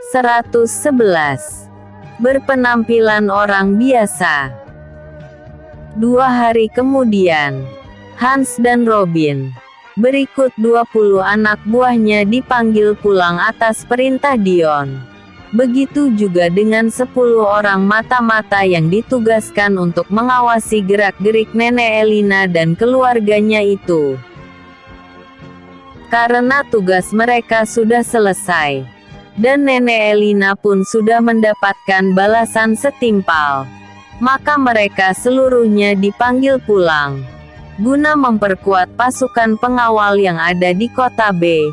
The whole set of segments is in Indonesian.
111. Berpenampilan orang biasa. 2 hari kemudian, Hans dan Robin, berikut 20 anak buahnya dipanggil pulang atas perintah Dion. Begitu juga dengan 10 orang mata-mata yang ditugaskan untuk mengawasi gerak-gerik Nenek Elina dan keluarganya itu. Karena tugas mereka sudah selesai, dan Nenek Elina pun sudah mendapatkan balasan setimpal, maka mereka seluruhnya dipanggil pulang, guna memperkuat pasukan pengawal yang ada di kota B,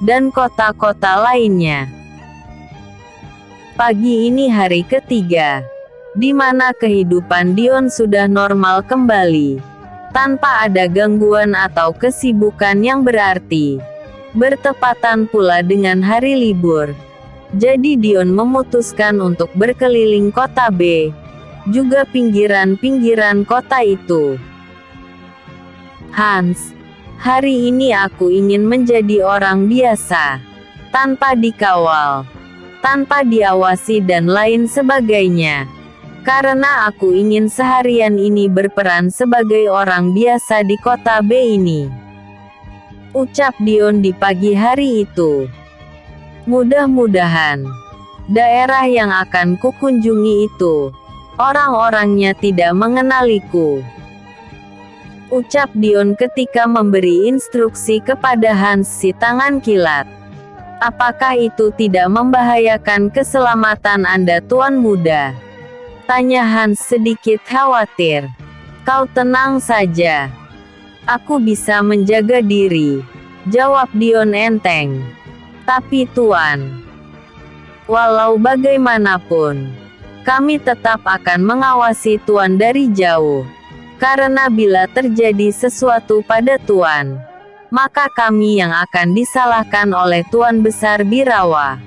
dan kota-kota lainnya. Pagi ini hari ketiga, di mana kehidupan Dion sudah normal kembali, tanpa ada gangguan atau kesibukan yang berarti. Bertepatan pula dengan hari libur, jadi Dion memutuskan untuk berkeliling kota B, juga pinggiran-pinggiran kota itu. Hans, hari ini aku ingin menjadi orang biasa, tanpa dikawal, tanpa diawasi dan lain sebagainya. Karena aku ingin seharian ini berperan sebagai orang biasa di kota B ini, ucap Dion di pagi hari itu. Mudah-mudahan daerah yang akan kukunjungi itu, orang-orangnya tidak mengenaliku, ucap Dion ketika memberi instruksi kepada Hans si tangan kilat. Apakah itu tidak membahayakan keselamatan Anda, Tuan Muda? Tanya Hans sedikit khawatir. Kau tenang saja. Aku bisa menjaga diri, jawab Dion enteng. Tapi Tuan, walau bagaimanapun, kami tetap akan mengawasi Tuan dari jauh. Karena bila terjadi sesuatu pada Tuan, maka kami yang akan disalahkan oleh Tuan Besar Birawa.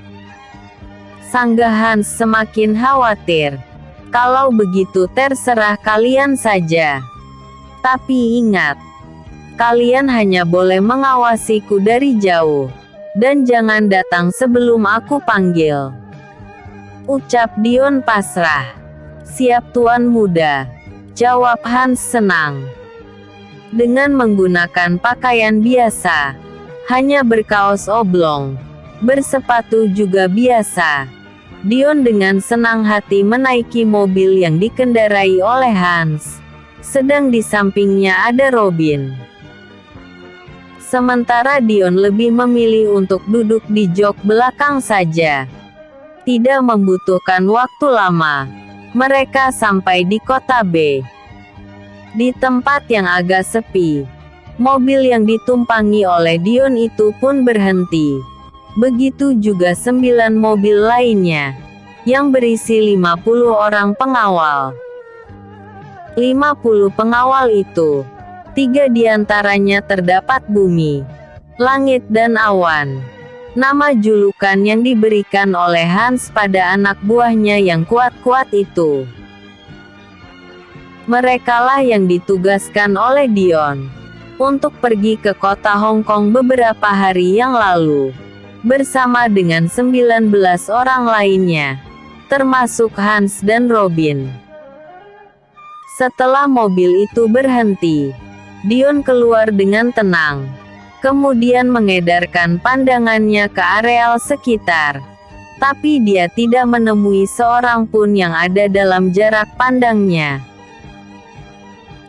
Sanggah Hans semakin khawatir. Kalau begitu terserah kalian saja. Tapi ingat, kalian hanya boleh mengawasiku dari jauh, dan jangan datang sebelum aku panggil, ucap Dion pasrah. Siap Tuan Muda, jawab Hans senang. Dengan menggunakan pakaian biasa, hanya berkaos oblong, bersepatu juga biasa, Dion dengan senang hati menaiki mobil yang dikendarai oleh Hans. Sedang di sampingnya ada Robin. Sementara Dion lebih memilih untuk duduk di jok belakang saja. Tidak membutuhkan waktu lama, mereka sampai di kota B. Di tempat yang agak sepi, mobil yang ditumpangi oleh Dion itu pun berhenti. Begitu juga 9 mobil lainnya, yang berisi 50 orang pengawal. 50 pengawal itu, 3 diantaranya terdapat bumi, langit dan awan. Nama julukan yang diberikan oleh Hans pada anak buahnya yang kuat-kuat itu. Merekalah yang ditugaskan oleh Dion untuk pergi ke kota Hong Kong beberapa hari yang lalu, bersama dengan 19 orang lainnya, termasuk Hans dan Robin. Setelah mobil itu berhenti, Dion keluar dengan tenang, kemudian mengedarkan pandangannya ke areal sekitar. Tapi dia tidak menemui seorang pun yang ada dalam jarak pandangnya.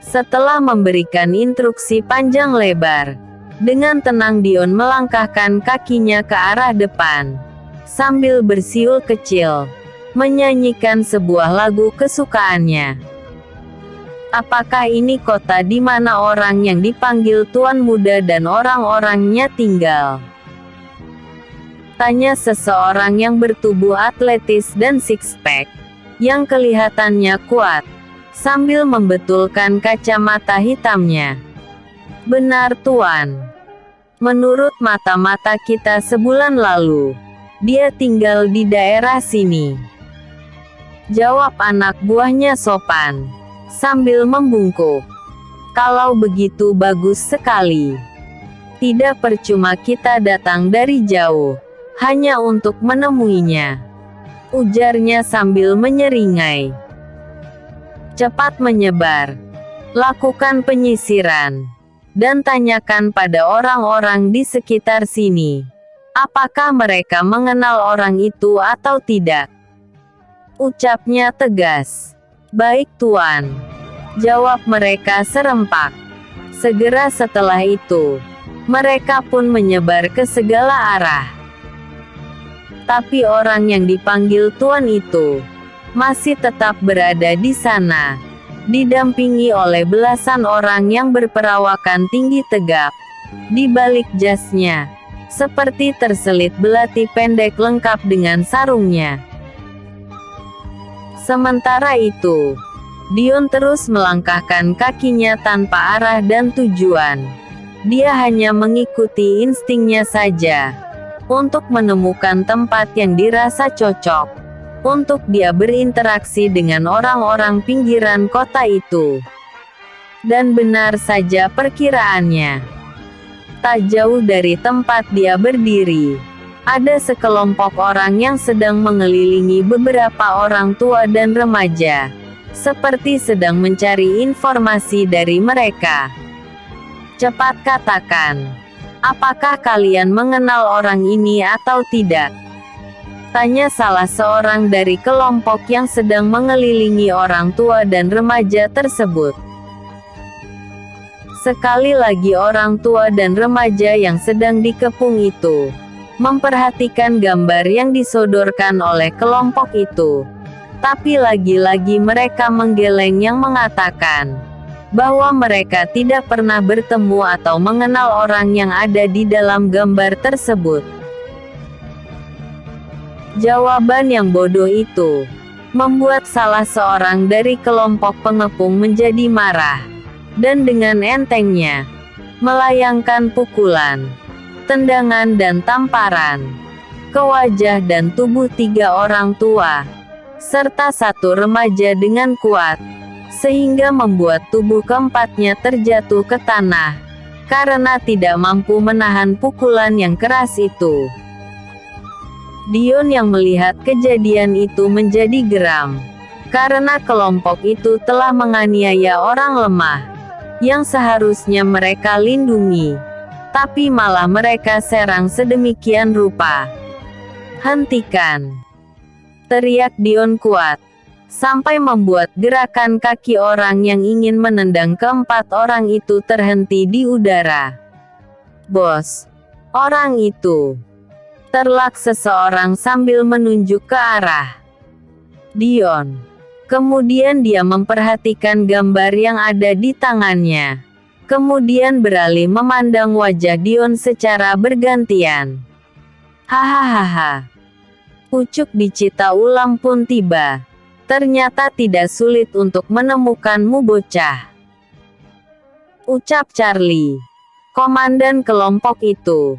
Setelah memberikan instruksi panjang lebar, dengan tenang Dion melangkahkan kakinya ke arah depan, sambil bersiul kecil, menyanyikan sebuah lagu kesukaannya. Apakah ini kota di mana orang yang dipanggil Tuan Muda dan orang-orangnya tinggal? Tanya seseorang yang bertubuh atletis dan six-pack, yang kelihatannya kuat, sambil membetulkan kacamata hitamnya. Benar Tuan. Menurut mata-mata kita sebulan lalu, dia tinggal di daerah sini, jawab anak buahnya sopan, sambil membungkuk. Kalau begitu bagus sekali. Tidak percuma kita datang dari jauh, hanya untuk menemuinya, ujarnya sambil menyeringai. Cepat menyebar, lakukan penyisiran, dan tanyakan pada orang-orang di sekitar sini, apakah mereka mengenal orang itu atau tidak. Ucapnya tegas. Baik Tuan, jawab mereka serempak. Segera setelah itu, mereka pun menyebar ke segala arah. Tapi orang yang dipanggil Tuan itu masih tetap berada di sana, didampingi oleh belasan orang yang berperawakan tinggi tegap. Di balik jasnya, seperti terselit belati pendek lengkap dengan sarungnya. Sementara itu, Dion terus melangkahkan kakinya tanpa arah dan tujuan. Dia hanya mengikuti instingnya saja, untuk menemukan tempat yang dirasa cocok untuk dia berinteraksi dengan orang-orang pinggiran kota itu. Dan benar saja perkiraannya. Tak jauh dari tempat dia berdiri, ada sekelompok orang yang sedang mengelilingi beberapa orang tua dan remaja, seperti sedang mencari informasi dari mereka. Cepat katakan, apakah kalian mengenal orang ini atau tidak? Tanya salah seorang dari kelompok yang sedang mengelilingi orang tua dan remaja tersebut. Sekali lagi orang tua dan remaja yang sedang dikepung itu memperhatikan gambar yang disodorkan oleh kelompok itu. Tapi lagi-lagi mereka menggeleng yang mengatakan bahwa mereka tidak pernah bertemu atau mengenal orang yang ada di dalam gambar tersebut. Jawaban yang bodoh itu membuat salah seorang dari kelompok pengepung menjadi marah, dan dengan entengnya melayangkan pukulan, tendangan dan tamparan ke wajah dan tubuh 3 orang tua, serta 1 remaja dengan kuat, sehingga membuat tubuh keempatnya terjatuh ke tanah, karena tidak mampu menahan pukulan yang keras itu. Dion yang melihat kejadian itu menjadi geram, karena kelompok itu telah menganiaya orang lemah, yang seharusnya mereka lindungi, tapi malah mereka serang sedemikian rupa. Hentikan! Teriak Dion kuat, sampai membuat gerakan kaki orang yang ingin menendang keempat orang itu terhenti di udara. Bos! Orang itu! Terlak seseorang sambil menunjuk ke arah Dion. Kemudian dia memperhatikan gambar yang ada di tangannya. Kemudian beralih memandang wajah Dion secara bergantian. Hahaha. Pucuk dicita ulang pun tiba. Ternyata tidak sulit untuk menemukanmu bocah, ucap Charlie, komandan kelompok itu.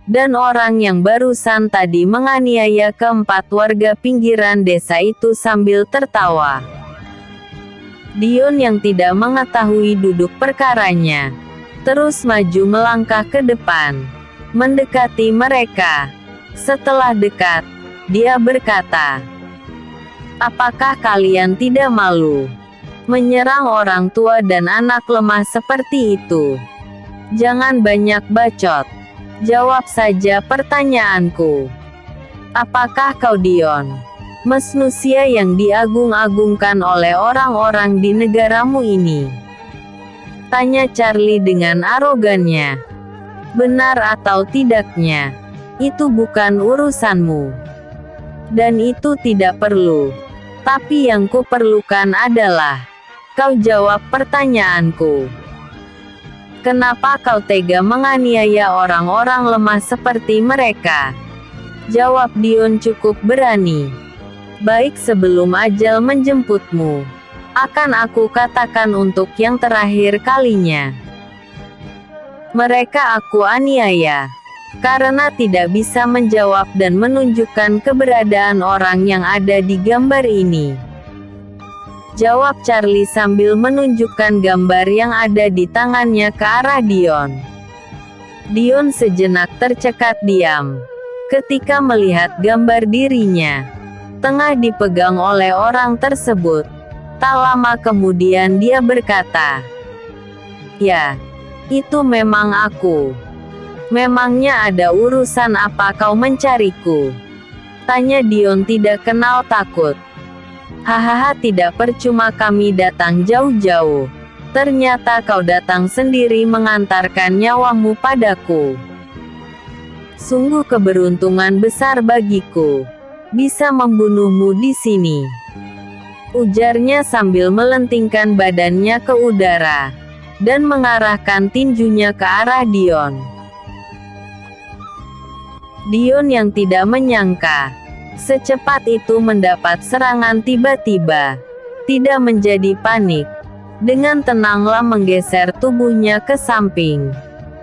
Dan orang yang barusan tadi menganiaya keempat warga pinggiran desa itu sambil tertawa. Dion yang tidak mengetahui duduk perkaranya, terus maju melangkah ke depan, mendekati mereka. Setelah dekat, dia berkata, apakah kalian tidak malu menyerang orang tua dan anak lemah seperti itu? Jangan banyak bacot. Jawab saja pertanyaanku. Apakah kau Dion, manusia yang diagung-agungkan oleh orang-orang di negaramu ini? Tanya Charlie dengan arogannya. Benar atau tidaknya, itu bukan urusanmu. Dan itu tidak perlu. Tapi yang kuperlukan adalah kau jawab pertanyaanku. Kenapa kau tega menganiaya orang-orang lemah seperti mereka? Jawab Dion cukup berani. Baik, sebelum ajal menjemputmu, akan aku katakan untuk yang terakhir kalinya. Mereka aku aniaya, karena tidak bisa menjawab dan menunjukkan keberadaan orang yang ada di gambar ini. Jawab Charlie sambil menunjukkan gambar yang ada di tangannya ke arah Dion. Dion sejenak tercekat diam. ketika melihat gambar dirinya tengah dipegang oleh orang tersebut. Tak lama kemudian dia berkata, "Ya, itu memang aku. Memangnya ada urusan apa kau mencariku?" tanya Dion tidak kenal takut. "Hahaha, tidak percuma kami datang jauh-jauh. Ternyata kau datang sendiri mengantarkan nyawamu padaku. Sungguh keberuntungan besar bagiku bisa membunuhmu di sini," ujarnya sambil melentingkan badannya ke udara dan mengarahkan tinjunya ke arah Dion. Dion yang tidak menyangka secepat itu mendapat serangan tiba-tiba, tidak menjadi panik. Dengan tenanglah menggeser tubuhnya ke samping,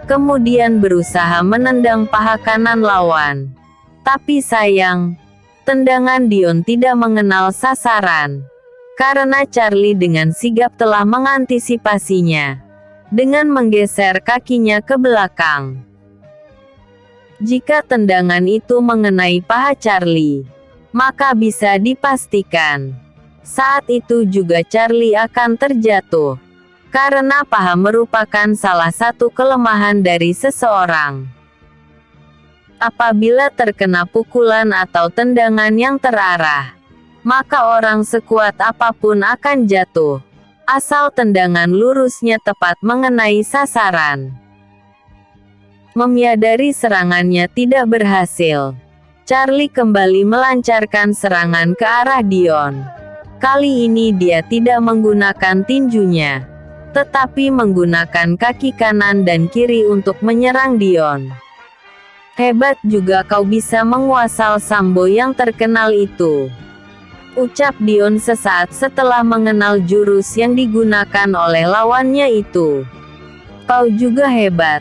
kemudian berusaha menendang paha kanan lawan. Tapi sayang, tendangan Dion tidak mengenal sasaran, karena Charlie dengan sigap telah mengantisipasinya dengan menggeser kakinya ke belakang. Jika tendangan itu mengenai paha Charlie, maka bisa dipastikan saat itu juga Charlie akan terjatuh, karena paha merupakan salah satu kelemahan dari seseorang. Apabila terkena pukulan atau tendangan yang terarah, maka orang sekuat apapun akan jatuh, asal tendangan lurusnya tepat mengenai sasaran. Menyadari serangannya tidak berhasil, Charlie kembali melancarkan serangan ke arah Dion. Kali ini dia tidak menggunakan tinjunya, tetapi menggunakan kaki kanan dan kiri untuk menyerang Dion. "Hebat juga kau bisa menguasai sambo yang terkenal itu," ucap Dion sesaat setelah mengenal jurus yang digunakan oleh lawannya itu. "Kau juga hebat,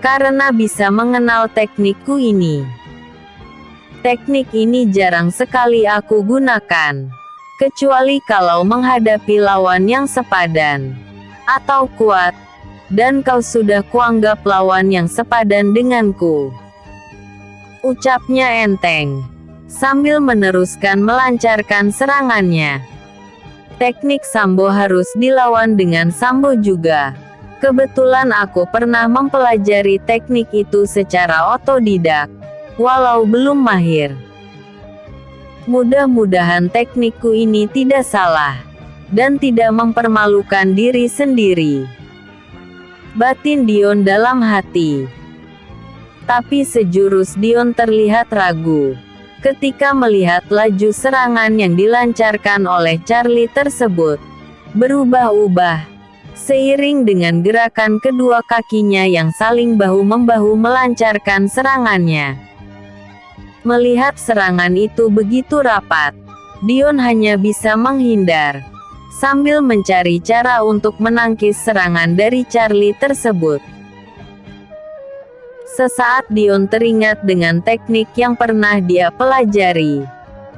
karena bisa mengenal teknikku ini. Teknik ini jarang sekali aku gunakan, kecuali kalau menghadapi lawan yang sepadan atau kuat, dan kau sudah kuanggap lawan yang sepadan denganku," ucapnya enteng sambil meneruskan melancarkan serangannya. "Teknik sambo harus dilawan dengan sambo juga. Kebetulan aku pernah mempelajari teknik itu secara otodidak, walau belum mahir. Mudah-mudahan teknikku ini tidak salah, dan tidak mempermalukan diri sendiri," batin Dion dalam hati. Tapi sejurus Dion terlihat ragu ketika melihat laju serangan yang dilancarkan oleh Charlie tersebut berubah-ubah, seiring dengan gerakan kedua kakinya yang saling bahu-membahu melancarkan serangannya. Melihat serangan itu begitu rapat, Dion hanya bisa menghindar, sambil mencari cara untuk menangkis serangan dari Charlie tersebut. Sesaat Dion teringat dengan teknik yang pernah dia pelajari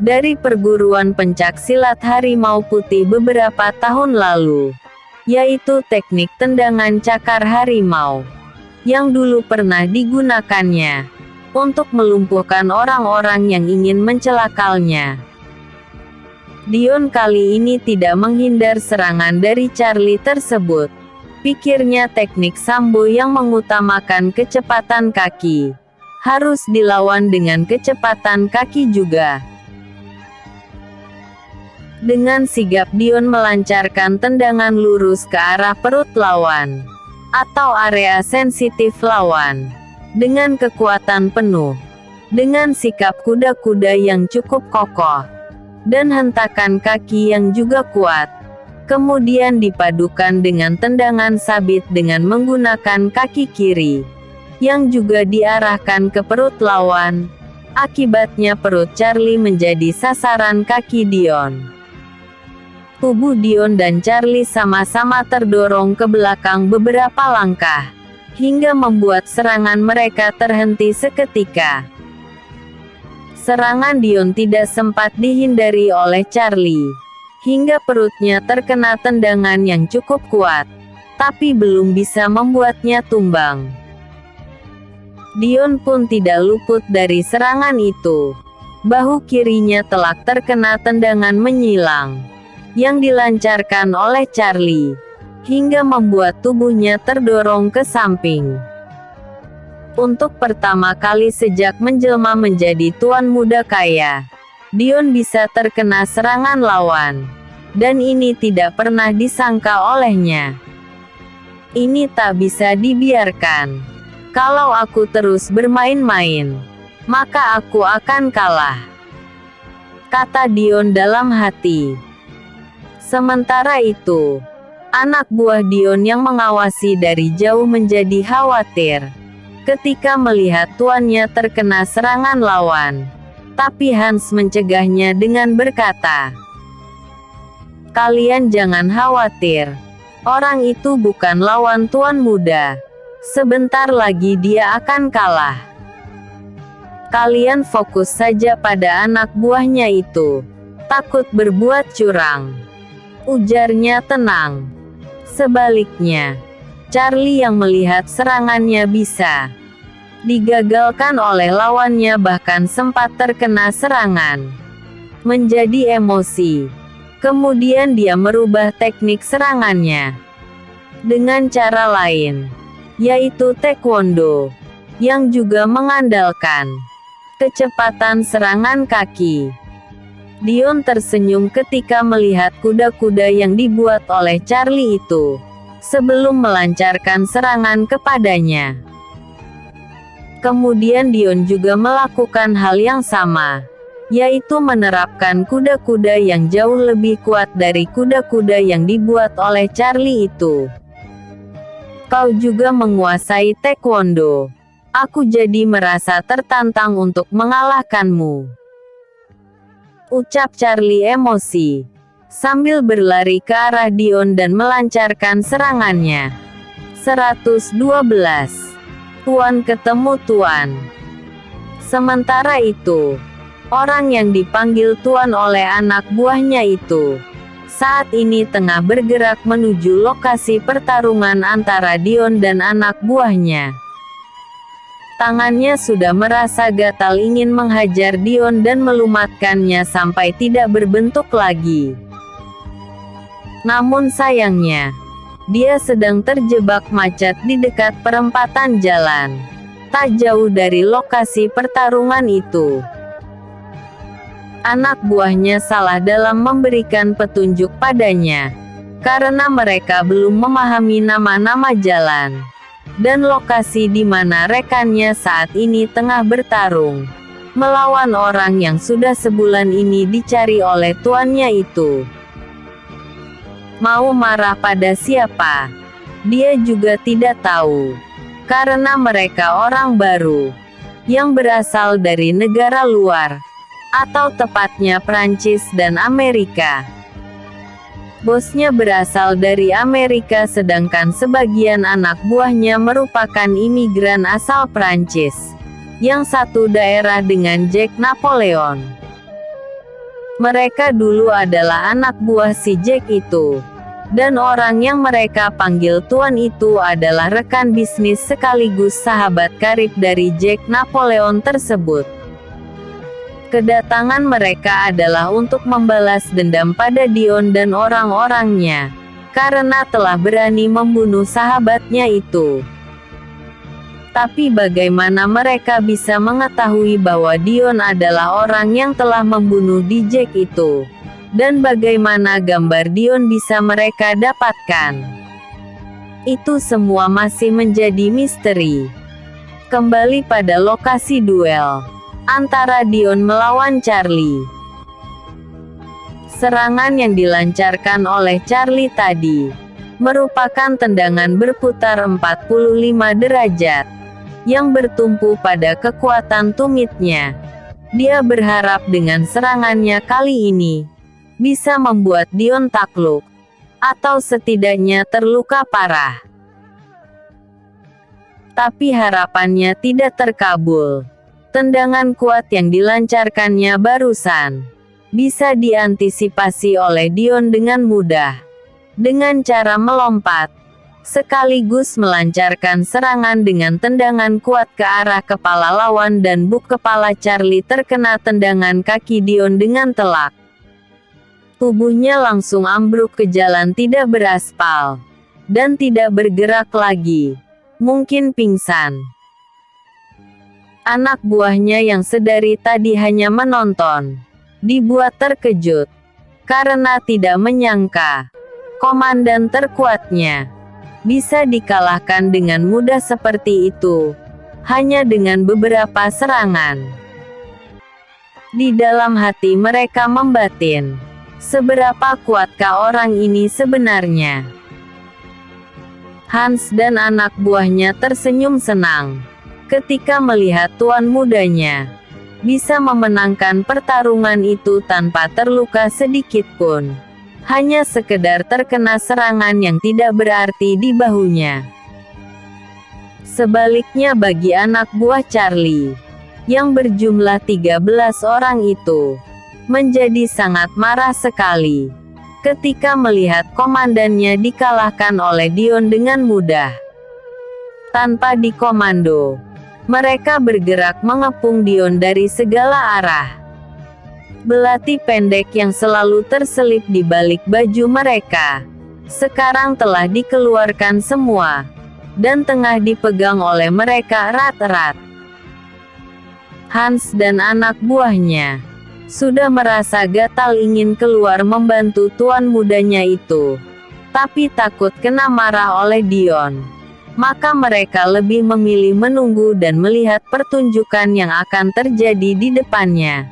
dari perguruan pencaksilat harimau putih beberapa tahun lalu, yaitu teknik tendangan cakar harimau, yang dulu pernah digunakannya untuk melumpuhkan orang-orang yang ingin mencelakalnya. Dion kali ini tidak menghindar serangan dari Charlie tersebut. Pikirnya teknik sambo yang mengutamakan kecepatan kaki harus dilawan dengan kecepatan kaki juga. Dengan sigap Dion melancarkan tendangan lurus ke arah perut lawan, atau area sensitif lawan, dengan kekuatan penuh, dengan sikap kuda-kuda yang cukup kokoh, dan hentakan kaki yang juga kuat. Kemudian dipadukan dengan tendangan sabit dengan menggunakan kaki kiri, yang juga diarahkan ke perut lawan. Akibatnya perut Charlie menjadi sasaran kaki Dion. Tubuh Dion dan Charlie sama-sama terdorong ke belakang beberapa langkah, hingga membuat serangan mereka terhenti seketika. Serangan Dion tidak sempat dihindari oleh Charlie, hingga perutnya terkena tendangan yang cukup kuat, tapi belum bisa membuatnya tumbang. Dion pun tidak luput dari serangan itu. Bahu kirinya telak terkena tendangan menyilang yang dilancarkan oleh Charlie, hingga membuat tubuhnya terdorong ke samping. Untuk pertama kali sejak menjelma menjadi tuan muda kaya, Dion bisa terkena serangan lawan, dan ini tidak pernah disangka olehnya. Ini tak bisa dibiarkan. Kalau aku terus bermain-main, maka aku akan kalah, kata Dion dalam hati. Sementara itu, anak buah Dion yang mengawasi dari jauh menjadi khawatir ketika melihat tuannya terkena serangan lawan. Tapi Hans mencegahnya dengan berkata, "Kalian jangan khawatir. Orang itu bukan lawan tuan muda. Sebentar lagi dia akan kalah. Kalian fokus saja pada anak buahnya itu. Takut berbuat curang," ujarnya tenang. Sebaliknya, Charlie yang melihat serangannya bisa digagalkan oleh lawannya bahkan sempat terkena serangan, menjadi emosi. Kemudian dia merubah teknik serangannya dengan cara lain, yaitu taekwondo, yang juga mengandalkan kecepatan serangan kaki. Dion tersenyum ketika melihat kuda-kuda yang dibuat oleh Charlie itu sebelum melancarkan serangan kepadanya. Kemudian Dion juga melakukan hal yang sama, yaitu menerapkan kuda-kuda yang jauh lebih kuat dari kuda-kuda yang dibuat oleh Charlie itu. "Kau juga menguasai taekwondo. Aku jadi merasa tertantang untuk mengalahkanmu," ucap Charlie emosi, sambil berlari ke arah Dion dan melancarkan serangannya. 112. Tuan ketemu Tuan. Sementara itu, orang yang dipanggil Tuan oleh anak buahnya itu saat ini tengah bergerak menuju lokasi pertarungan antara Dion dan anak buahnya. Tangannya sudah merasa gatal ingin menghajar Dion dan melumatkannya sampai tidak berbentuk lagi. Namun sayangnya, dia sedang terjebak macet di dekat perempatan jalan, tak jauh dari lokasi pertarungan itu. Anak buahnya salah dalam memberikan petunjuk padanya, karena mereka belum memahami nama-nama jalan dan lokasi di mana rekannya saat ini tengah bertarung melawan orang yang sudah sebulan ini dicari oleh tuannya itu. Mau marah pada siapa? Dia juga tidak tahu, karena mereka orang baru yang berasal dari negara luar, atau tepatnya Prancis dan Amerika. Bosnya berasal dari Amerika sedangkan sebagian anak buahnya merupakan imigran asal Prancis, yang satu daerah dengan Jack Napoleon. Mereka dulu adalah anak buah si Jack itu, dan orang yang mereka panggil Tuan itu adalah rekan bisnis sekaligus sahabat karib dari Jack Napoleon tersebut. Kedatangan mereka adalah untuk membalas dendam pada Dion dan orang-orangnya, karena telah berani membunuh sahabatnya itu. Tapi bagaimana mereka bisa mengetahui bahwa Dion adalah orang yang telah membunuh di Jack itu? Dan bagaimana gambar Dion bisa mereka dapatkan? Itu semua masih menjadi misteri. Kembali pada lokasi duel antara Dion melawan Charlie. Serangan yang dilancarkan oleh Charlie tadi merupakan tendangan berputar 45 derajat yang bertumpu pada kekuatan tumitnya. Dia berharap dengan serangannya kali ini bisa membuat Dion takluk, atau setidaknya terluka parah. Tapi harapannya tidak terkabul. Tendangan kuat yang dilancarkannya barusan bisa diantisipasi oleh Dion dengan mudah, dengan cara melompat sekaligus melancarkan serangan dengan tendangan kuat ke arah kepala lawan dan buk kepala Charlie terkena tendangan kaki Dion dengan telak. Tubuhnya langsung ambruk ke jalan tidak beraspal, dan tidak bergerak lagi. Mungkin pingsan. Anak buahnya yang sedari tadi hanya menonton, dibuat terkejut, karena tidak menyangka komandan terkuatnya bisa dikalahkan dengan mudah seperti itu, hanya dengan beberapa serangan. Di dalam hati mereka membatin, seberapa kuatkah orang ini sebenarnya? Hans dan anak buahnya tersenyum senang ketika melihat tuan mudanya bisa memenangkan pertarungan itu tanpa terluka sedikit pun. Hanya sekedar terkena serangan yang tidak berarti di bahunya. Sebaliknya bagi anak buah Charlie, yang berjumlah 13 orang itu, menjadi sangat marah sekali ketika melihat komandannya dikalahkan oleh Dion dengan mudah. Tanpa dikomando, mereka bergerak mengepung Dion dari segala arah. Belati pendek yang selalu terselip di balik baju mereka, sekarang telah dikeluarkan semua, dan tengah dipegang oleh mereka erat-erat. Hans dan anak buahnya sudah merasa gatal ingin keluar membantu tuan mudanya itu, tapi takut kena marah oleh Dion. Maka mereka lebih memilih menunggu dan melihat pertunjukan yang akan terjadi di depannya.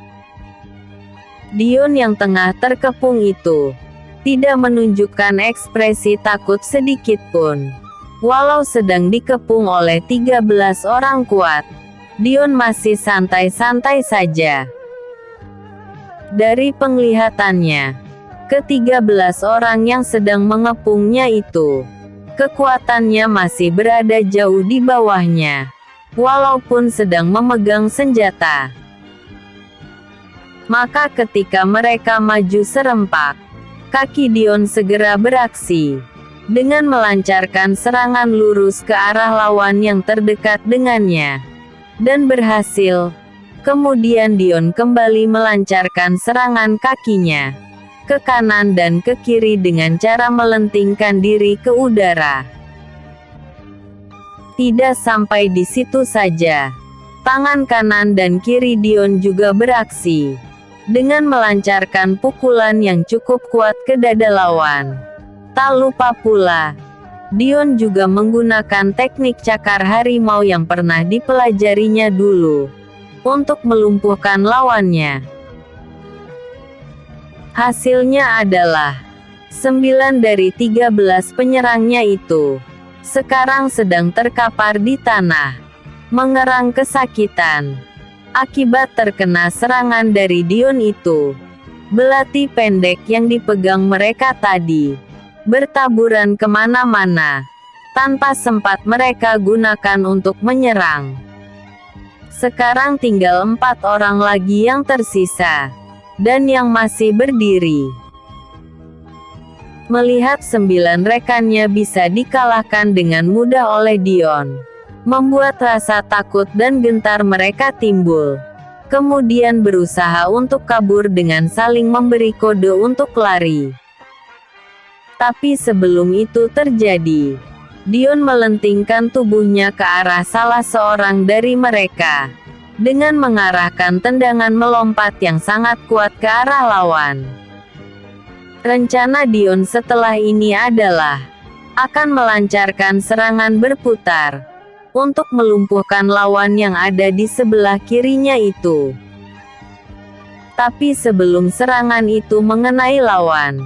Dion yang tengah terkepung itu tidak menunjukkan ekspresi takut sedikit pun. Walau sedang dikepung oleh 13 orang kuat, Dion masih santai-santai saja. Dari penglihatannya, ke-13 orang yang sedang mengepungnya itu, kekuatannya masih berada jauh di bawahnya, walaupun sedang memegang senjata. Maka ketika mereka maju serempak, kaki Dion segera beraksi, dengan melancarkan serangan lurus ke arah lawan yang terdekat dengannya, dan berhasil. Kemudian Dion kembali melancarkan serangan kakinya ke kanan dan ke kiri dengan cara melentingkan diri ke udara. Tidak sampai di situ saja, tangan kanan dan kiri Dion juga beraksi, dengan melancarkan pukulan yang cukup kuat ke dada lawan. Tak lupa pula, Dion juga menggunakan teknik cakar harimau yang pernah dipelajarinya dulu, untuk melumpuhkan lawannya. Hasilnya adalah, 9 dari 13 penyerangnya itu, sekarang sedang terkapar di tanah, mengerang kesakitan. Akibat terkena serangan dari Dion itu, belati pendek yang dipegang mereka tadi bertaburan kemana-mana, tanpa sempat mereka gunakan untuk menyerang. Sekarang tinggal 4 orang lagi yang tersisa, dan yang masih berdiri. Melihat 9 rekannya bisa dikalahkan dengan mudah oleh Dion, membuat rasa takut dan gentar mereka timbul. Kemudian berusaha untuk kabur dengan saling memberi kode untuk lari. Tapi sebelum itu terjadi, Dion melentingkan tubuhnya ke arah salah seorang dari mereka, dengan mengarahkan tendangan melompat yang sangat kuat ke arah lawan. Rencana Dion setelah ini adalah akan melancarkan serangan berputar untuk melumpuhkan lawan yang ada di sebelah kirinya itu. Tapi sebelum serangan itu mengenai lawan,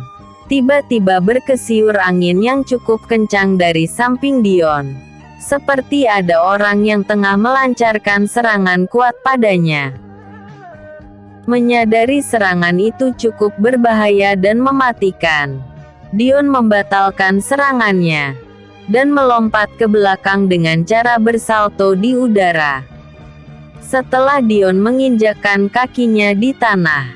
tiba-tiba berkesiur angin yang cukup kencang dari samping Dion, seperti ada orang yang tengah melancarkan serangan kuat padanya. Menyadari serangan itu cukup berbahaya dan mematikan, Dion membatalkan serangannya dan melompat ke belakang dengan cara bersalto di udara. Setelah Dion menginjakkan kakinya di tanah,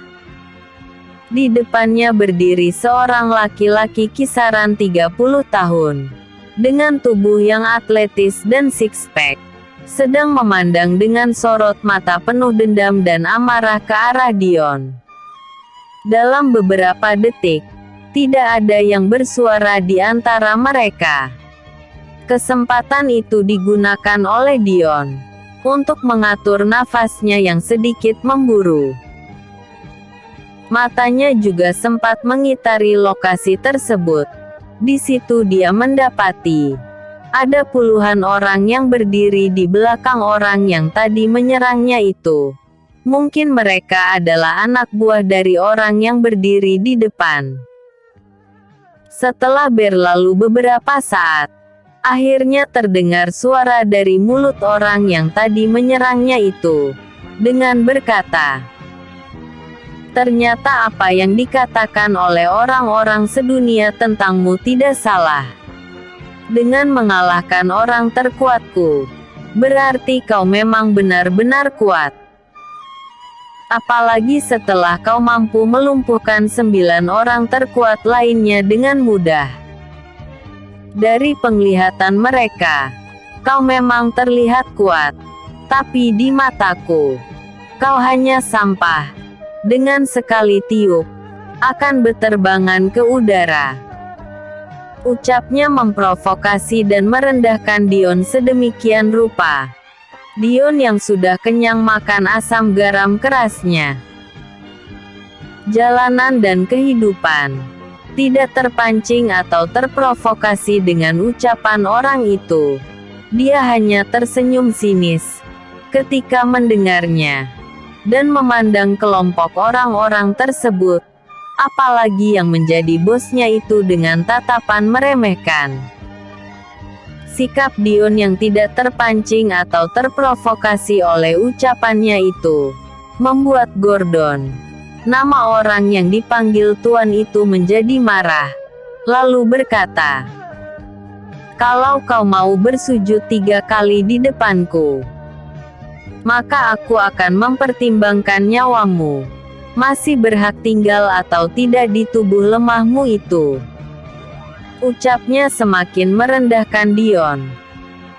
di depannya berdiri seorang laki-laki kisaran 30 tahun, dengan tubuh yang atletis dan six-pack, sedang memandang dengan sorot mata penuh dendam dan amarah ke arah Dion. Dalam beberapa detik, tidak ada yang bersuara di antara mereka. Kesempatan itu digunakan oleh Dion untuk mengatur nafasnya yang sedikit memburu. Matanya juga sempat mengitari lokasi tersebut. Di situ dia mendapati ada puluhan orang yang berdiri di belakang orang yang tadi menyerangnya itu. Mungkin mereka adalah anak buah dari orang yang berdiri di depan. Setelah berlalu beberapa saat, akhirnya terdengar suara dari mulut orang yang tadi menyerangnya itu, dengan berkata, "Ternyata apa yang dikatakan oleh orang-orang sedunia tentangmu tidak salah. Dengan mengalahkan orang terkuatku, berarti kau memang benar-benar kuat. Apalagi setelah kau mampu melumpuhkan 9 orang terkuat lainnya dengan mudah. Dari penglihatan mereka, kau memang terlihat kuat, tapi di mataku, kau hanya sampah. Dengan sekali tiup, akan beterbangan ke udara." Ucapnya memprovokasi dan merendahkan Dion sedemikian rupa. Dion yang sudah kenyang makan asam garam kerasnya. Jalanan dan kehidupan tidak terpancing atau terprovokasi dengan ucapan orang itu. Dia hanya tersenyum sinis ketika mendengarnya, dan memandang kelompok orang-orang tersebut, apalagi yang menjadi bosnya itu, dengan tatapan meremehkan. Sikap Dion yang tidak terpancing atau terprovokasi oleh ucapannya itu, membuat Gordon, nama orang yang dipanggil Tuan itu, menjadi marah. Lalu berkata, "Kalau kau mau bersujud 3 kali di depanku, maka aku akan mempertimbangkan nyawamu. Masih berhak tinggal atau tidak di tubuh lemahmu itu." Ucapnya semakin merendahkan Dion.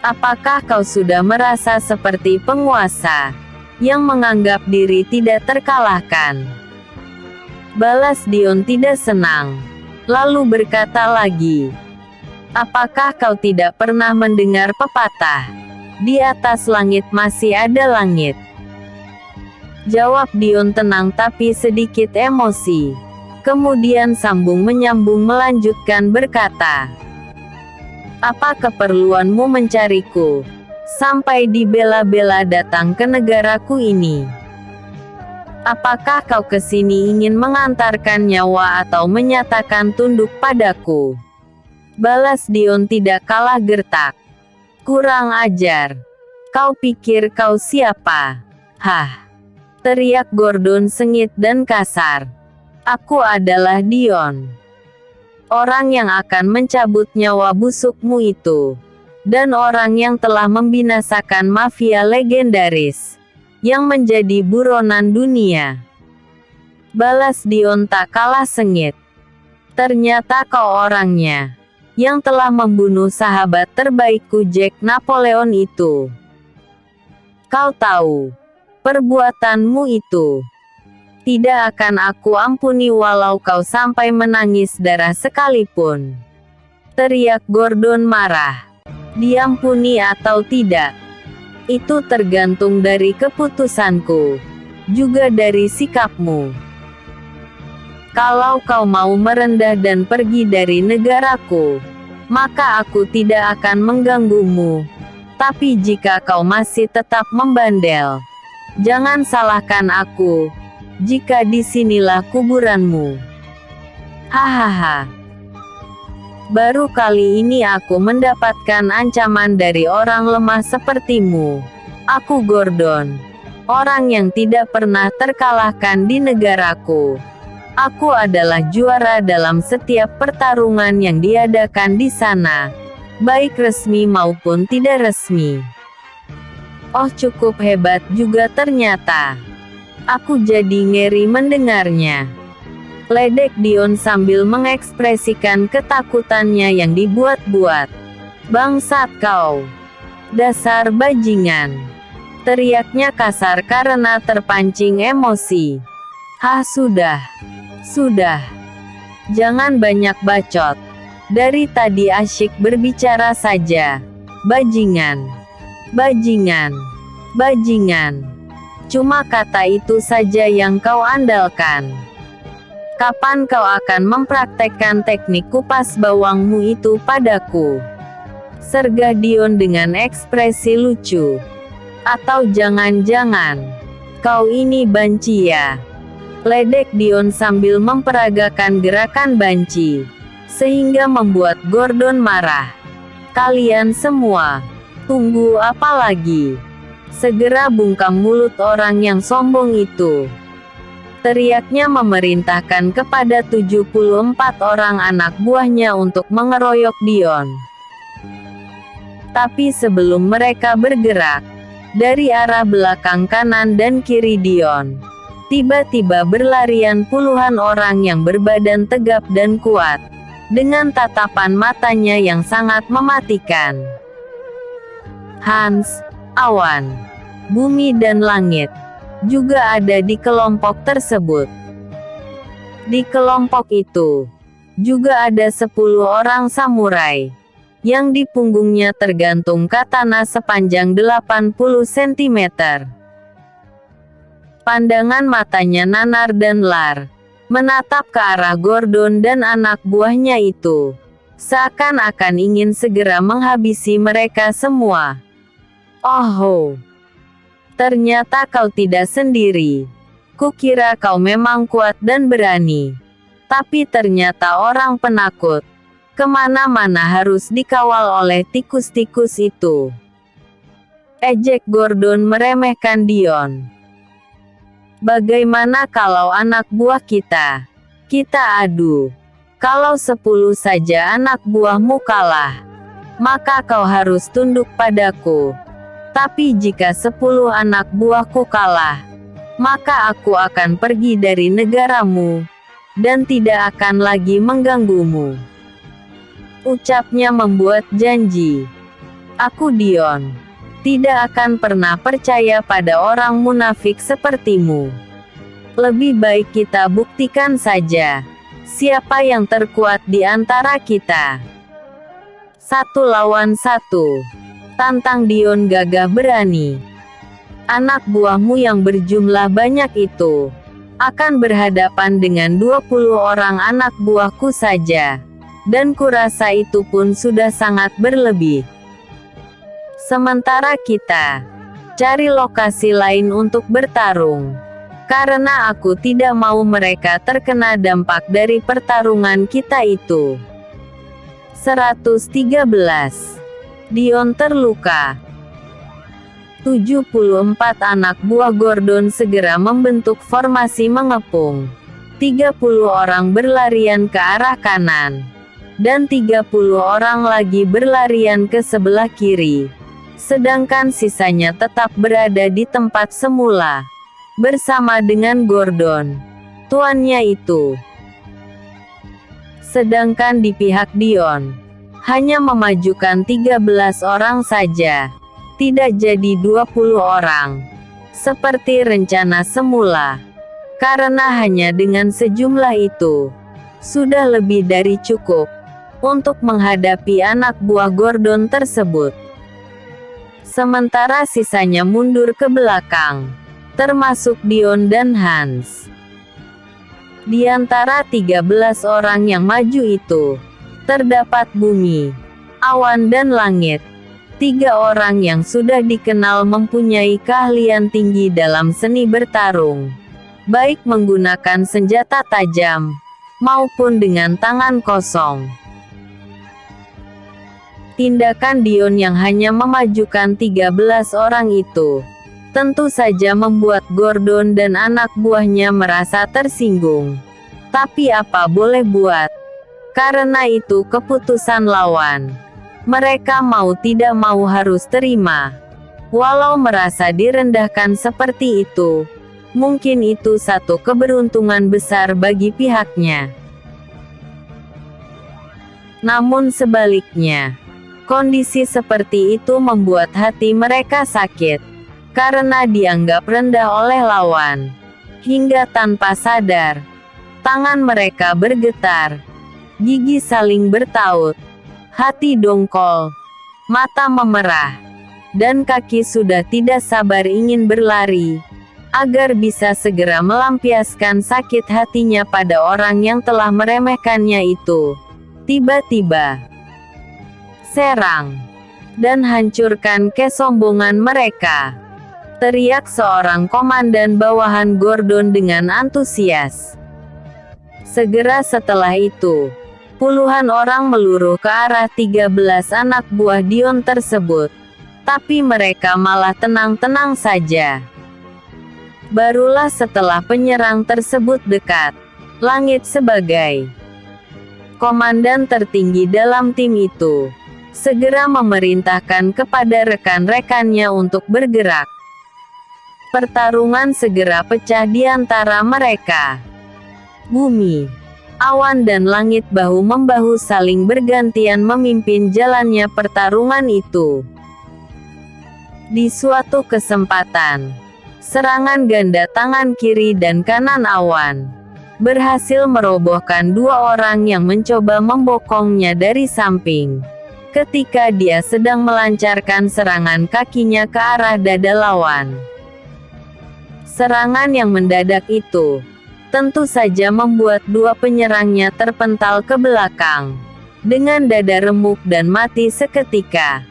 "Apakah kau sudah merasa seperti penguasa yang menganggap diri tidak terkalahkan?" Balas Dion tidak senang, lalu berkata lagi, "Apakah kau tidak pernah mendengar pepatah, di atas langit masih ada langit?" Jawab Dion tenang tapi sedikit emosi. Kemudian sambung menyambung melanjutkan berkata, "Apa keperluanmu mencariku, sampai dibela-bela datang ke negaraku ini? Apakah kau kesini ingin mengantarkan nyawa atau menyatakan tunduk padaku?" Balas Dion tidak kalah gertak. "Kurang ajar. Kau pikir kau siapa? Hah?" teriak Gordon sengit dan kasar. "Aku adalah Dion. Orang yang akan mencabut nyawa busukmu itu. Dan orang yang telah membinasakan mafia legendaris, yang menjadi buronan dunia." Balas Dion tak kalah sengit. "Ternyata kau orangnya, yang telah membunuh sahabat terbaikku Jack Napoleon itu. Kau tahu, perbuatanmu itu tidak akan aku ampuni walau kau sampai menangis darah sekalipun." Teriak Gordon marah. "Diampuni atau tidak, itu tergantung dari keputusanku, juga dari sikapmu. Kalau kau mau merendah dan pergi dari negaraku, maka aku tidak akan mengganggumu. Tapi jika kau masih tetap membandel, jangan salahkan aku, jika disinilah kuburanmu." Hahaha. "Baru kali ini aku mendapatkan ancaman dari orang lemah sepertimu. Aku Gordon, orang yang tidak pernah terkalahkan di negaraku. Aku adalah juara dalam setiap pertarungan yang diadakan di sana, baik resmi maupun tidak resmi. Oh, cukup hebat juga ternyata. Aku jadi ngeri mendengarnya." Ledek Dion sambil mengekspresikan ketakutannya yang dibuat-buat. Bangsat kau! Dasar bajingan! Teriaknya kasar karena terpancing emosi. Hah, sudah. Sudah. Jangan banyak bacot. Dari tadi asyik berbicara saja. Bajingan. Bajingan. Bajingan. Cuma kata itu saja yang kau andalkan. Kapan kau akan mempraktekkan teknik kupas bawangmu itu padaku? Sergah Dion dengan ekspresi lucu. Atau jangan-jangan kau ini banci ya? Ledek Dion sambil memperagakan gerakan banci, sehingga membuat Gordon marah. Kalian semua, tunggu apa lagi? Segera bungkam mulut orang yang sombong itu. Teriaknya memerintahkan kepada 74 orang anak buahnya untuk mengeroyok Dion. Tapi sebelum mereka bergerak, dari arah belakang kanan dan kiri Dion, tiba-tiba berlarian puluhan orang yang berbadan tegap dan kuat, dengan tatapan matanya yang sangat mematikan. Hans, awan, bumi dan langit juga ada di kelompok tersebut. Di kelompok itu juga ada 10 orang samurai yang di punggungnya tergantung katana sepanjang 80 cm. Pandangan matanya nanar dan lar, menatap ke arah Gordon dan anak buahnya itu, seakan-akan ingin segera menghabisi mereka semua. Oh, ternyata kau tidak sendiri. Kukira kau memang kuat dan berani. Tapi ternyata orang penakut. Kemana-mana harus dikawal oleh tikus-tikus itu. Ejek Gordon meremehkan Dion. Bagaimana kalau anak buah kita? Kita adu. Kalau 10 saja anak buahmu kalah, maka kau harus tunduk padaku. Tapi jika 10 anak buahku kalah, maka aku akan pergi dari negaramu, dan tidak akan lagi mengganggumu. Ucapnya membuat janji. Aku Dion, tidak akan pernah percaya pada orang munafik sepertimu. Lebih baik kita buktikan saja, siapa yang terkuat di antara kita. 1 lawan 1. Tantang Dion gagah berani. Anak buahmu yang berjumlah banyak itu akan berhadapan dengan 20 orang anak buahku saja. Dan kurasa itu pun sudah sangat berlebih. Sementara kita cari lokasi lain untuk bertarung, karena aku tidak mau mereka terkena dampak dari pertarungan kita itu. 113. Dion terluka. 74 anak buah Gordon segera membentuk formasi mengepung. 30 orang berlarian ke arah kanan, dan 30 orang lagi berlarian ke sebelah kiri. Sedangkan sisanya tetap berada di tempat semula, bersama dengan Gordon, tuannya itu. Sedangkan di pihak Dion, hanya memajukan 13 orang saja, tidak jadi 20 orang, seperti rencana semula. Karena hanya dengan sejumlah itu, sudah lebih dari cukup untuk menghadapi anak buah Gordon tersebut. Sementara sisanya mundur ke belakang, termasuk Dion dan Hans. Di antara 13 orang yang maju itu, terdapat bumi, awan dan langit. 3 orang yang sudah dikenal mempunyai keahlian tinggi dalam seni bertarung, baik menggunakan senjata tajam, maupun dengan tangan kosong. Tindakan Dion yang hanya memajukan 13 orang itu, tentu saja membuat Gordon dan anak buahnya merasa tersinggung. Tapi apa boleh buat? Karena itu keputusan lawan. Mereka mau tidak mau harus terima. Walau merasa direndahkan seperti itu, mungkin itu satu keberuntungan besar bagi pihaknya. Namun sebaliknya, Kondisi seperti itu membuat hati mereka sakit, karena dianggap rendah oleh lawan. Hingga tanpa sadar, tangan mereka bergetar, gigi saling bertaut, hati dongkol, mata memerah, dan kaki sudah tidak sabar ingin berlari, agar bisa segera melampiaskan sakit hatinya pada orang yang telah meremehkannya itu. Tiba-tiba, serang dan hancurkan kesombongan mereka, teriak seorang komandan bawahan Gordon dengan antusias. Segera setelah itu, puluhan orang meluruh ke arah 13 anak buah Dion tersebut, tapi mereka malah tenang-tenang saja. Barulah setelah penyerang tersebut dekat, Langit sebagai komandan tertinggi dalam tim itu segera memerintahkan kepada rekan-rekannya untuk bergerak. Pertarungan segera pecah di antara mereka. Bumi, awan dan langit bahu-membahu saling bergantian memimpin jalannya pertarungan itu. Di suatu kesempatan, serangan ganda tangan kiri dan kanan awan berhasil merobohkan dua orang yang mencoba membokongnya dari samping, ketika dia sedang melancarkan serangan kakinya ke arah dada lawan. Serangan yang mendadak itu tentu saja membuat dua penyerangnya terpental ke belakang, dengan dada remuk dan mati seketika.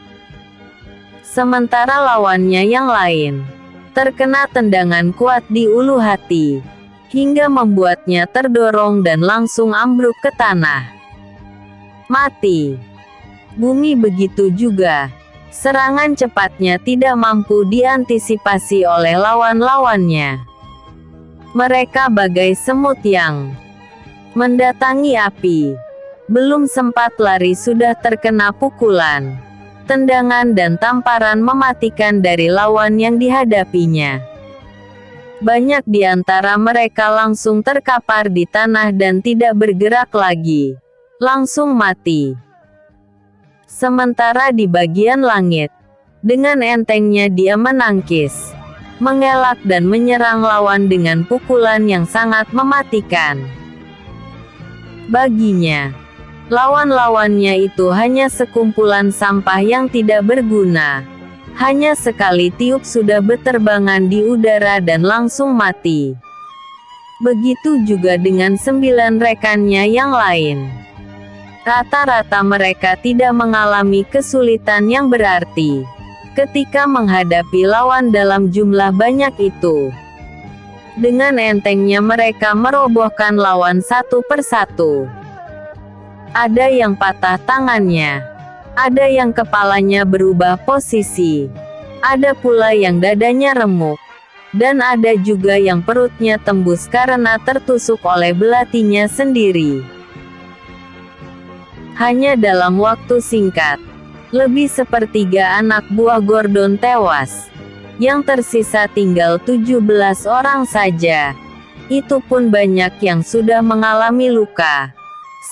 Sementara lawannya yang lain terkena tendangan kuat di ulu hati, hingga membuatnya terdorong dan langsung ambruk ke tanah. Mati. Bumi begitu juga. Serangan cepatnya tidak mampu diantisipasi oleh lawan-lawannya. Mereka bagai semut yang mendatangi api. Belum sempat lari sudah terkena pukulan, tendangan dan tamparan mematikan dari lawan yang dihadapinya. Banyak di antara mereka langsung terkapar di tanah dan tidak bergerak lagi. Langsung mati. Sementara di bagian langit, dengan entengnya dia menangkis, mengelak dan menyerang lawan dengan pukulan yang sangat mematikan. Baginya, lawan-lawannya itu hanya sekumpulan sampah yang tidak berguna. Hanya sekali tiup sudah beterbangan di udara dan langsung mati. Begitu juga dengan 9 rekannya yang lain. Rata-rata mereka tidak mengalami kesulitan yang berarti ketika menghadapi lawan dalam jumlah banyak itu. Dengan entengnya mereka merobohkan lawan satu persatu. Ada yang patah tangannya, ada yang kepalanya berubah posisi, ada pula yang dadanya remuk, dan ada juga yang perutnya tembus karena tertusuk oleh belatinya sendiri. Hanya dalam waktu singkat, lebih sepertiga anak buah Gordon tewas. Yang tersisa tinggal 17 orang saja. Itu pun banyak yang sudah mengalami luka.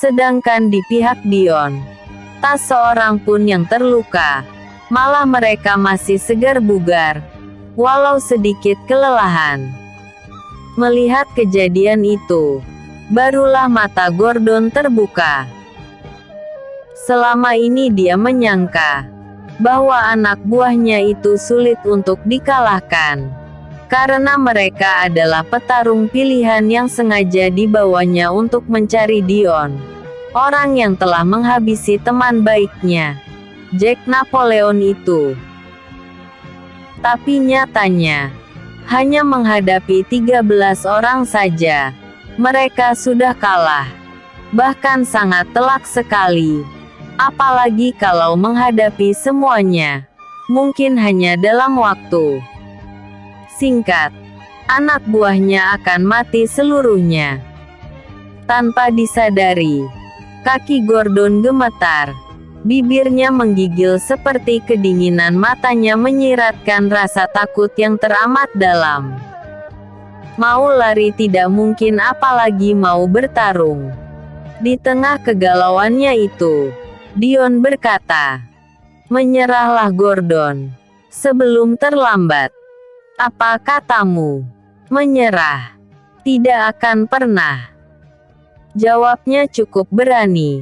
Sedangkan di pihak Dion, tak seorang pun yang terluka. Malah mereka masih segar bugar, walau sedikit kelelahan. Melihat kejadian itu, barulah mata Gordon terbuka. Selama ini dia menyangka bahwa anak buahnya itu sulit untuk dikalahkan, karena mereka adalah petarung pilihan yang sengaja dibawanya untuk mencari Dion, orang yang telah menghabisi teman baiknya, Jack Napoleon itu. Tapi nyatanya, hanya menghadapi 13 orang saja, mereka sudah kalah. Bahkan sangat telak sekali. Apalagi kalau menghadapi semuanya, mungkin hanya dalam waktu singkat, anak buahnya akan mati seluruhnya. Tanpa disadari, kaki Gordon gemetar, bibirnya menggigil seperti kedinginan matanya menyiratkan rasa takut yang teramat dalam. Mau lari tidak mungkin apalagi mau bertarung. Di tengah kegalauannya itu, Dion berkata, Menyerahlah Gordon, sebelum terlambat. Apa katamu? Menyerah? Tidak akan pernah. Jawabnya cukup berani.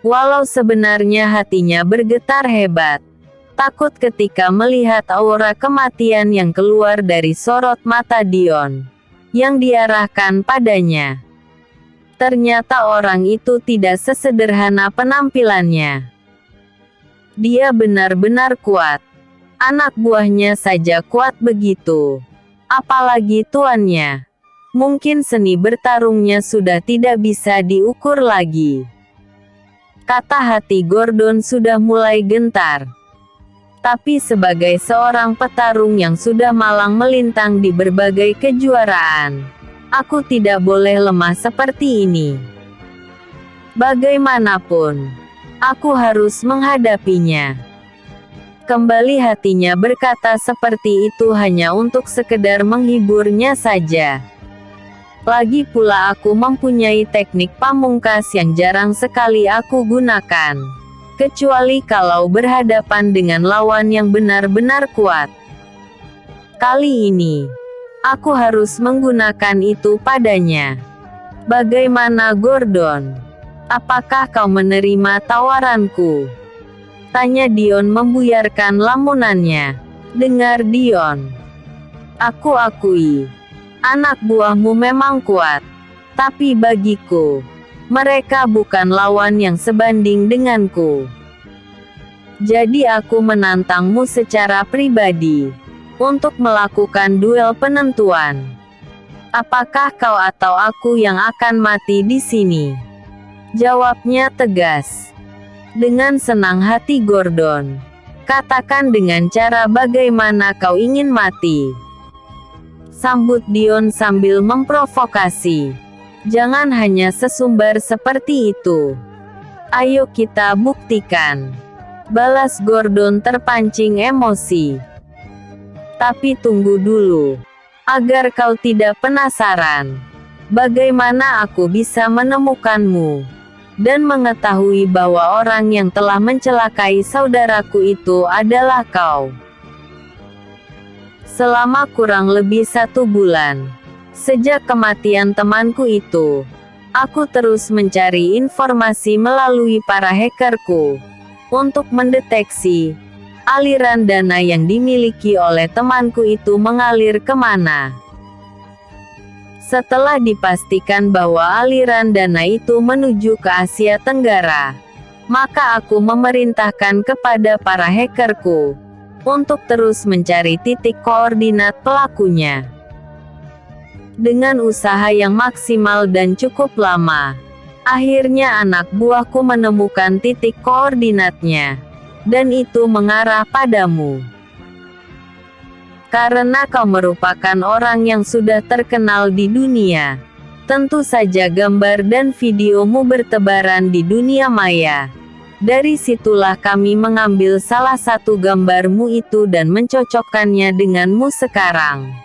Walau sebenarnya hatinya bergetar hebat. Takut ketika melihat aura kematian yang keluar dari sorot mata Dion, yang diarahkan padanya. Ternyata orang itu tidak sesederhana penampilannya. Dia benar-benar kuat. Anak buahnya saja kuat begitu. Apalagi tuannya. Mungkin seni bertarungnya sudah tidak bisa diukur lagi. Kata hati Gordon sudah mulai gentar. Tapi sebagai seorang petarung yang sudah malang melintang di berbagai kejuaraan, aku tidak boleh lemah seperti ini. Bagaimanapun, aku harus menghadapinya. Kembali hatinya berkata seperti itu hanya untuk sekedar menghiburnya saja. Lagi pula aku mempunyai teknik pamungkas yang jarang sekali aku gunakan. Kecuali kalau berhadapan dengan lawan yang benar-benar kuat. Kali ini, aku harus menggunakan itu padanya. Bagaimana Gordon? Apakah kau menerima tawaranku? Tanya Dion membuyarkan lamunannya. Dengar Dion. Aku akui. Anak buahmu memang kuat. Tapi bagiku, mereka bukan lawan yang sebanding denganku. Jadi aku menantangmu secara pribadi untuk melakukan duel penentuan. Apakah kau atau aku yang akan mati di sini? Jawabnya tegas. Dengan senang hati Gordon. Katakan dengan cara bagaimana kau ingin mati. Sambut Dion sambil memprovokasi. Jangan hanya sesumbar seperti itu. Ayo kita buktikan. Balas Gordon terpancing emosi. Tapi tunggu dulu. Agar kau tidak penasaran. Bagaimana aku bisa menemukanmu? Dan mengetahui bahwa orang yang telah mencelakai saudaraku itu adalah kau. Selama kurang lebih 1 bulan. Sejak kematian temanku itu, aku terus mencari informasi melalui para hackerku, untuk mendeteksi, aliran dana yang dimiliki oleh temanku itu mengalir kemana. Setelah dipastikan bahwa aliran dana itu menuju ke Asia Tenggara, maka aku memerintahkan kepada para hackerku, untuk terus mencari titik koordinat pelakunya. Dengan usaha yang maksimal dan cukup lama, akhirnya anak buahku menemukan titik koordinatnya. Dan itu mengarah padamu. Karena kau merupakan orang yang sudah terkenal di dunia. Tentu saja gambar dan videomu bertebaran di dunia maya. Dari situlah kami mengambil salah satu gambarmu itu dan mencocokkannya denganmu sekarang.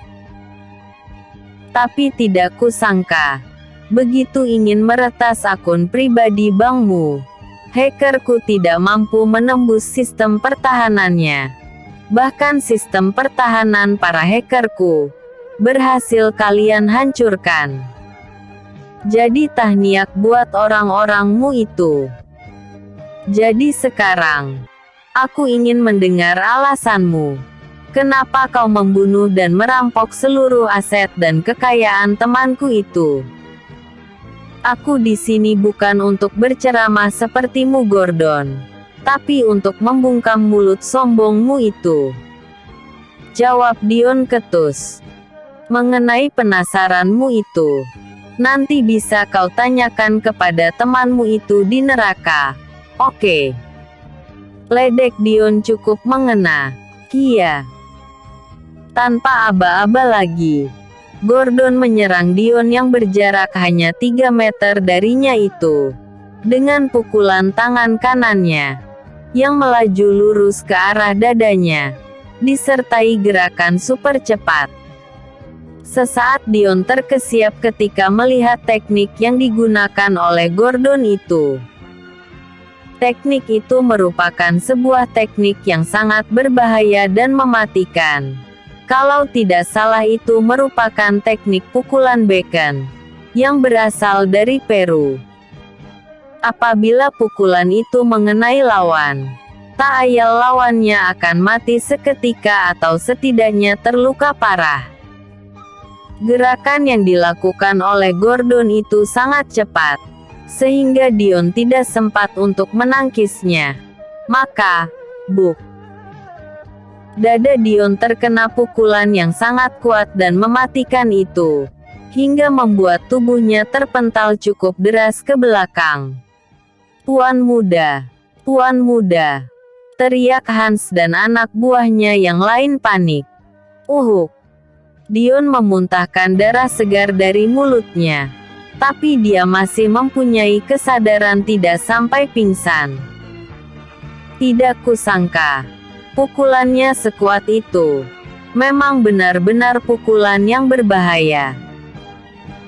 Tapi tidak kusangka, begitu ingin meretas akun pribadi bankmu, hackerku tidak mampu menembus sistem pertahanannya. Bahkan sistem pertahanan para hackerku berhasil kalian hancurkan. Jadi tahniah buat orang-orangmu itu. Jadi sekarang, aku ingin mendengar alasanmu. Kenapa kau membunuh dan merampok seluruh aset dan kekayaan temanku itu? Aku di sini bukan untuk berceramah sepertimu Gordon, tapi untuk membungkam mulut sombongmu itu. Jawab Dion ketus. Mengenai penasaranmu itu, nanti bisa kau tanyakan kepada temanmu itu di neraka. Oke. Ledek Dion cukup mengena. Iya. Tanpa aba-aba lagi, Gordon menyerang Dion yang berjarak hanya 3 meter darinya itu. Dengan pukulan tangan kanannya, yang melaju lurus ke arah dadanya, disertai gerakan super cepat. Sesaat Dion terkesiap ketika melihat teknik yang digunakan oleh Gordon itu. Teknik itu merupakan sebuah teknik yang sangat berbahaya dan mematikan. Kalau tidak salah itu merupakan teknik pukulan backhand, yang berasal dari Peru. Apabila pukulan itu mengenai lawan, tak ayal lawannya akan mati seketika atau setidaknya terluka parah. Gerakan yang dilakukan oleh Gordon itu sangat cepat, sehingga Dion tidak sempat untuk menangkisnya. Maka, buk! Dada Dion terkena pukulan yang sangat kuat dan mematikan itu, hingga membuat tubuhnya terpental cukup deras ke belakang. "Tuan muda! Tuan muda!" teriak Hans dan anak buahnya yang lain panik. Uhuk! Dion memuntahkan darah segar dari mulutnya. Tapi dia masih mempunyai kesadaran tidak sampai pingsan. Tidak kusangka, pukulannya sekuat itu. Memang benar-benar pukulan yang berbahaya.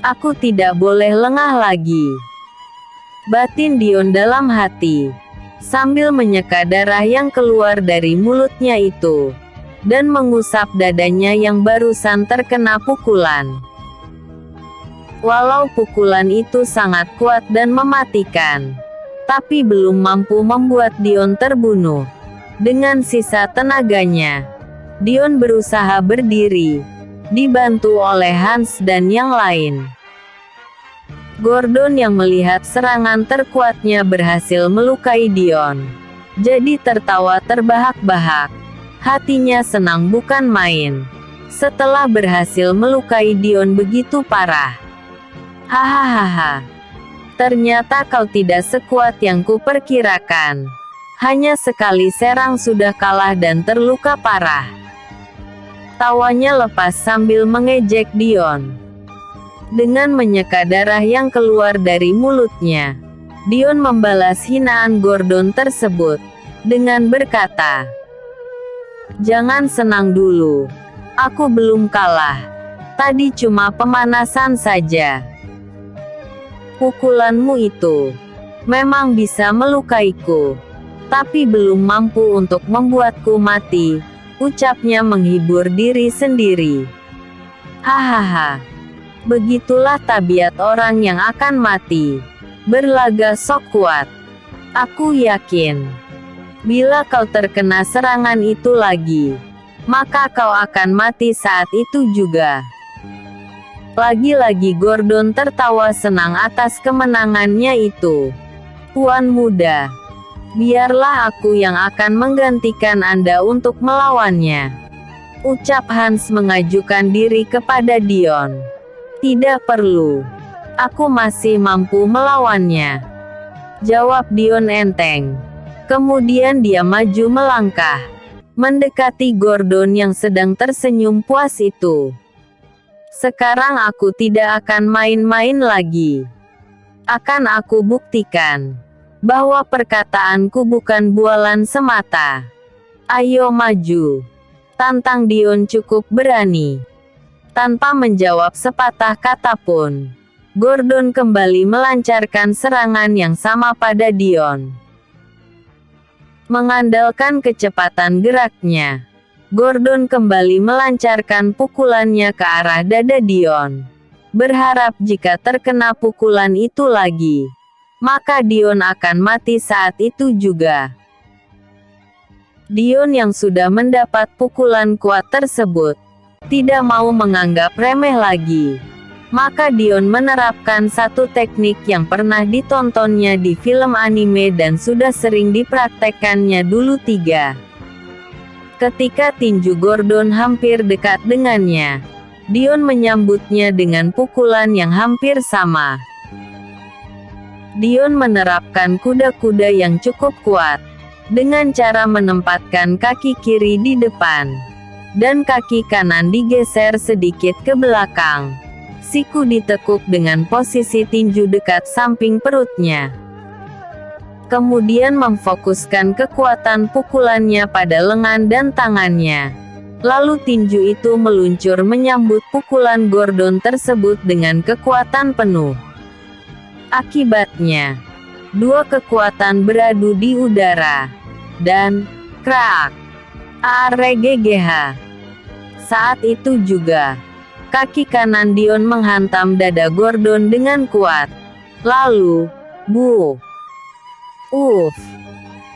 Aku tidak boleh lengah lagi, batin Dion dalam hati, sambil menyeka darah yang keluar dari mulutnya itu, dan mengusap dadanya yang barusan terkena pukulan. Walau pukulan itu sangat kuat dan mematikan, tapi belum mampu membuat Dion terbunuh. Dengan sisa tenaganya, Dion berusaha berdiri, dibantu oleh Hans dan yang lain. Gordon yang melihat serangan terkuatnya berhasil melukai Dion, jadi tertawa terbahak-bahak. Hatinya senang bukan main, setelah berhasil melukai Dion begitu parah. Hahaha. Ternyata kau tidak sekuat yang kuperkirakan. Hanya sekali serang sudah kalah dan terluka parah. Tawanya lepas sambil mengejek Dion. Dengan menyeka darah yang keluar dari mulutnya, Dion membalas hinaan Gordon tersebut, dengan berkata, "Jangan senang dulu. Aku belum kalah. Tadi cuma pemanasan saja. Pukulanmu itu memang bisa melukaiku, tapi belum mampu untuk membuatku mati," ucapnya menghibur diri sendiri. Hahaha. Begitulah tabiat orang yang akan mati. Berlaga sok kuat. Aku yakin, bila kau terkena serangan itu lagi, maka kau akan mati saat itu juga. Lagi-lagi Gordon tertawa senang atas kemenangannya itu. "Tuan muda, biarlah aku yang akan menggantikan Anda untuk melawannya," ucap Hans mengajukan diri kepada Dion. "Tidak perlu. Aku masih mampu melawannya," jawab Dion enteng. Kemudian dia maju melangkah, mendekati Gordon yang sedang tersenyum puas itu. "Sekarang aku tidak akan main-main lagi. Akan aku buktikan bahwa perkataanku bukan bualan semata. Ayo maju," tantang Dion cukup berani. Tanpa menjawab sepatah kata pun, Gordon kembali melancarkan serangan yang sama pada Dion. Mengandalkan kecepatan geraknya, Gordon kembali melancarkan pukulannya ke arah dada Dion, berharap jika terkena pukulan itu lagi, maka Dion akan mati saat itu juga. Dion yang sudah mendapat pukulan kuat tersebut, tidak mau menganggap remeh lagi. Maka Dion menerapkan satu teknik yang pernah ditontonnya di film anime dan sudah sering dipraktekkannya dulu. Ketika tinju Gordon hampir dekat dengannya, Dion menyambutnya dengan pukulan yang hampir sama. Dion menerapkan kuda-kuda yang cukup kuat, dengan cara menempatkan kaki kiri di depan, dan kaki kanan digeser sedikit ke belakang. Siku ditekuk dengan posisi tinju dekat samping perutnya. Kemudian memfokuskan kekuatan pukulannya pada lengan dan tangannya. Lalu tinju itu meluncur menyambut pukulan Gordon tersebut dengan kekuatan penuh. Akibatnya, Dua kekuatan beradu di udara. Dan, krak, ARGGH. Saat itu juga, kaki kanan Dion menghantam dada Gordon dengan kuat. Lalu, bu.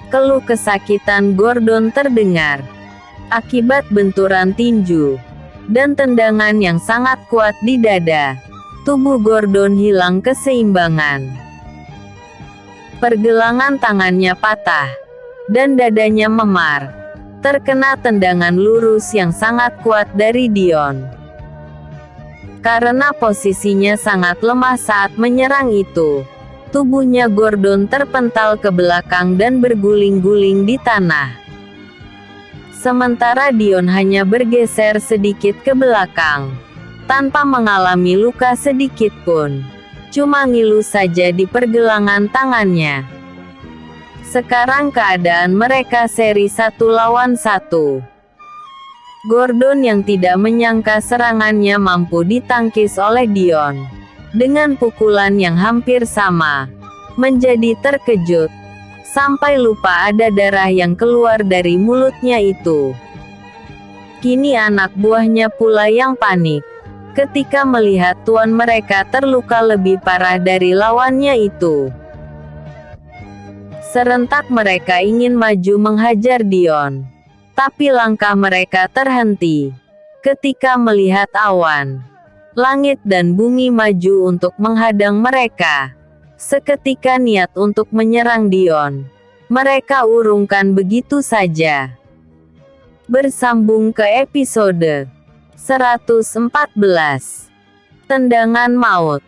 Keluh kesakitan Gordon terdengar. Akibat benturan tinju dan tendangan yang sangat kuat di dada, tubuh Gordon hilang keseimbangan. Pergelangan tangannya patah, dan dadanya memar, terkena tendangan lurus yang sangat kuat dari Dion. Karena posisinya sangat lemah saat menyerang itu, tubuhnya Gordon terpental ke belakang dan berguling-guling di tanah. Sementara Dion hanya bergeser sedikit ke belakang, tanpa mengalami luka sedikit pun. Cuma ngilu saja di pergelangan tangannya. Sekarang keadaan mereka seri 1-1. Gordon yang tidak menyangka serangannya mampu ditangkis oleh Dion dengan pukulan yang hampir sama, menjadi terkejut, sampai lupa ada darah yang keluar dari mulutnya itu. Kini anak buahnya pula yang panik ketika melihat tuan mereka terluka lebih parah dari lawannya itu. Serentak mereka ingin maju menghajar Dion, tapi langkah mereka terhenti ketika melihat awan, langit dan bumi maju untuk menghadang mereka. Seketika niat untuk menyerang Dion mereka urungkan begitu saja. Bersambung ke episode 114. Tendangan Maut.